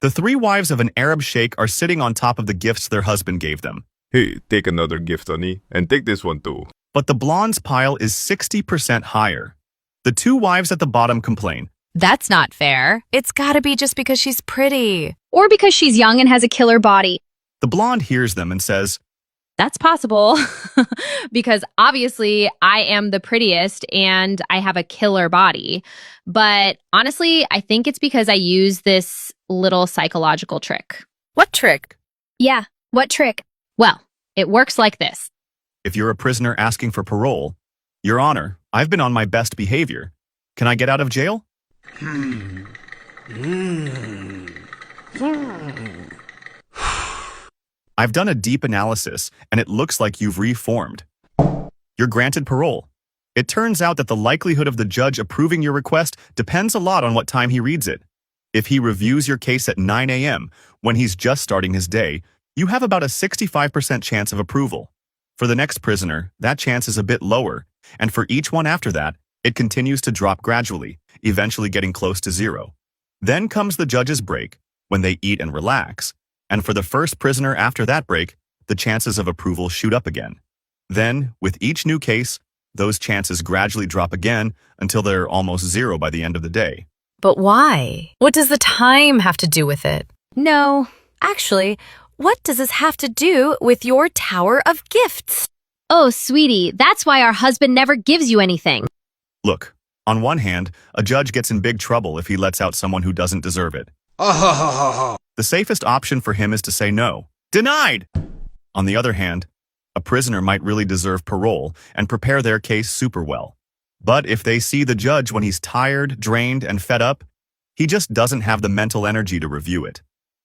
The three wives of an Arab sheikh are sitting on top of the gifts their husband gave them. Hey, take another gift, honey, and take this one too. But the blonde's pile is 60% higher. The two wives at the bottom complain. That's not fair. It's gotta be just because she's pretty. Or because she's young and has a killer body. The blonde hears them and says, That's possible because obviously I am the prettiest and I have a killer body. But honestly, I think it's because I use this little psychological trick. What trick? Yeah, what trick? Well, it works like this. if you're a prisoner asking for parole, Your Honor, I've been on my best behavior. Can I get out of jail? I've done a deep analysis, and it looks like you've reformed. You're granted parole. It turns out that the likelihood of the judge approving your request depends a lot on what time he reads it. If he reviews your case at 9 a.m., when he's just starting his day, you have about a 65% chance of approval. For the next prisoner, that chance is a bit lower, and for each one after that, it continues to drop gradually, eventually getting close to zero. Then comes the judge's break, when they eat and relax, and for the first prisoner after that break, the chances of approval shoot up again. Then, with each new case, those chances gradually drop again until they're almost zero by the end of the day. But why? What does the time have to do with it? No, actually, what does this have to do with your tower of gifts? Oh, sweetie, that's why our husband never gives you anything. Look, on one hand, a judge gets in big trouble if he lets out someone who doesn't deserve it. The safest option for him is to say no. Denied! On the other hand, a prisoner might really deserve parole and prepare their case super well. But if they see the judge when he's tired, drained, and fed up, he just doesn't have the mental energy to review it.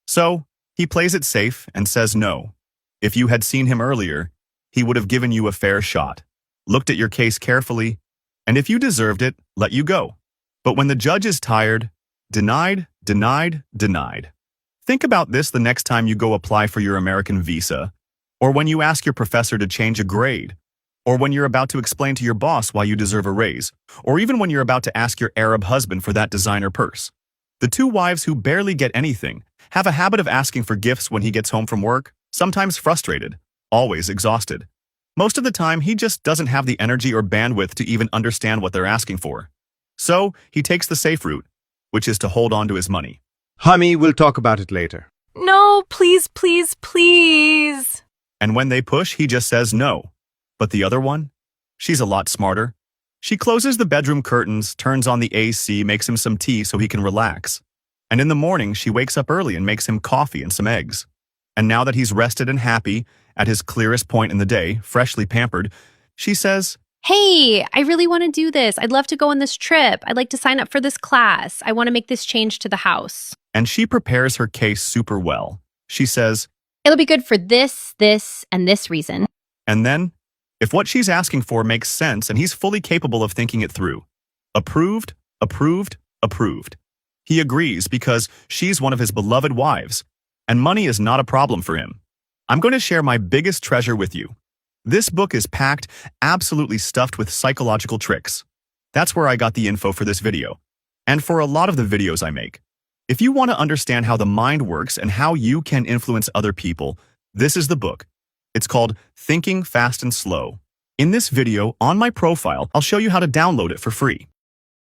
So, he plays it safe and says no. If you had seen him earlier, he would have given you a fair shot, looked at your case carefully, and if you deserved it, let you go. But when the judge is tired, denied, denied, denied. Think about this the next time you go apply for your American visa, or when you ask your professor to change a grade, or when you're about to explain to your boss why you deserve a raise, or even when you're about to ask your Arab husband for that designer purse. The two wives who barely get anything have a habit of asking for gifts when he gets home from work, sometimes frustrated, always exhausted. Most of the time, he just doesn't have the energy or bandwidth to even understand what they're asking for. So, he takes the safe route, which is to hold on to his money. Honey, we'll talk about it later. No, please, please, please. And when they push, he just says no. But the other one? She's a lot smarter. She closes the bedroom curtains, turns on the AC, makes him some tea so he can relax. And in the morning, she wakes up early and makes him coffee and some eggs. And now that he's rested and happy, at his clearest point in the day, freshly pampered, she says, Hey, I really want to do this. I'd love to go on this trip. I'd like to sign up for this class. I want to make this change to the house. and she prepares her case super well. She says, It'll be good for this, and this reason. and then, if what she's asking for makes sense and he's fully capable of thinking it through, approved, approved, approved. He agrees because she's one of his beloved wives, and money is not a problem for him. I'm going to share my biggest treasure with you. This book is packed, absolutely stuffed with psychological tricks. That's where I got the info for this video, and for a lot of the videos I make. If you want to understand how the mind works and how you can influence other people, this is the book. It's called Thinking Fast and Slow. In this video, on my profile, I'll show you how to download it for free.